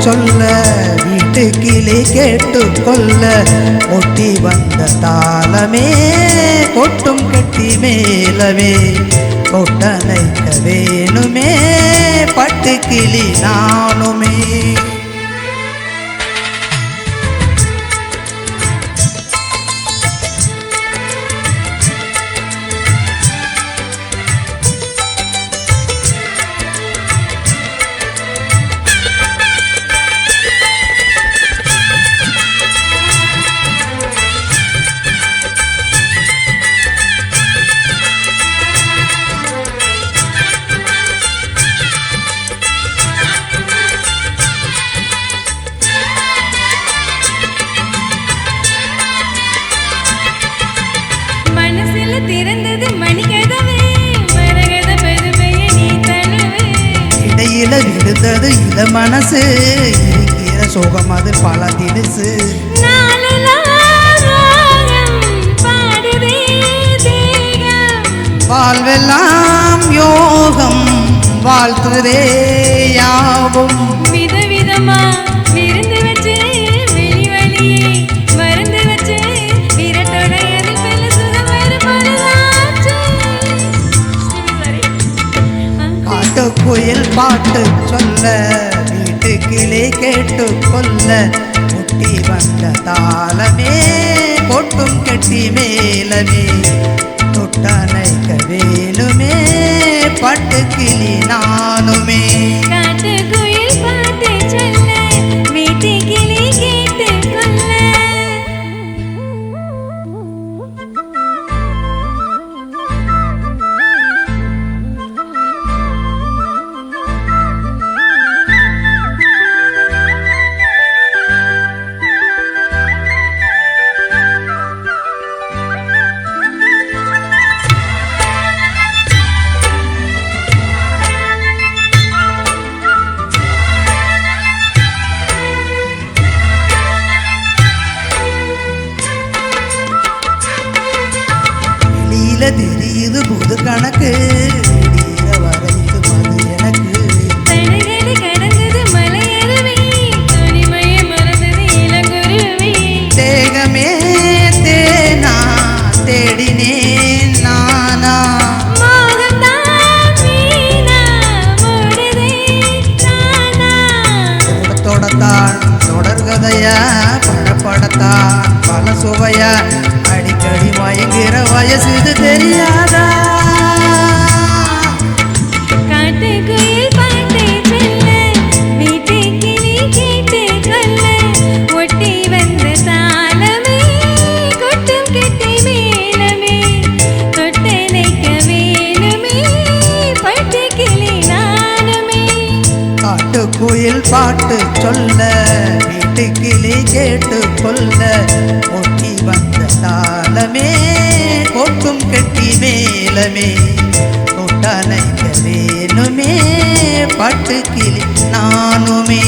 சொல்ல வீட்டு கிளி கேட்டுக்கொள்ள ஒட்டி வந்த தாளமே கொட்டும் கட்டி மேலவே கொட்டனைக்க வேணுமே பட்டு கிளி நானுமே. திறந்தது மணிகதவே மரகத பதுமைய நீ தழுவே இடையில விழுந்தது இள மனசு இருக்கிற சோகம் அது பல தினுசு வாழ்வெல்லாம் யோகம் வாழ்த்துதே யாவும் விதவிதமா விருந்து வச்சு வெளி வழியே மருந்து வச்சு குயில் பாட்டு சொல்ல வீட்டு கிளி கேட்டுக்கொள்ள ஒட்டி வந்த தாளமே கொட்டும் கட்டி மேலவே தொட்டனைக்க வேணுமே பட்டு கிளி நானுமே. காட்டு குயில் பாட்டு சொல்ல வீட்டு கிளி கேட்டுக்கொள்ள தெரியுது புது கணக்கு வரையுது மது எனக்கு தடைகளை கடந்தது மலையருவி துணிமையை மறந்தது இளங்குருவி தேகமே தேனா தேடினேன் நானா தொடத்தான் தொடர்கதையா பழப்படத்தான் பல சுவையா அடிக்கடி மயங்கிற வயசு இது தெரியாதா. காட்டு குயில் பாட்டு சொல்ல வீட்டு கிளி கேட்டுக்கொள்ள ஒட்டி வந்த தாளமே கொட்டும் கட்டி மேலமே தொட்டனைக்க வேணுமே பட்டு கிளி நானுமே. காட்டு குயில் பாட்டு சொல்ல வீட்டு கிளி கேட்டுக்கொள்ள ஒட்டி வந்த தாளமே கொட்டும் கட்டி மேலமே தொட்டனைக்க வேணுமே பட்டு கிளி நானுமே.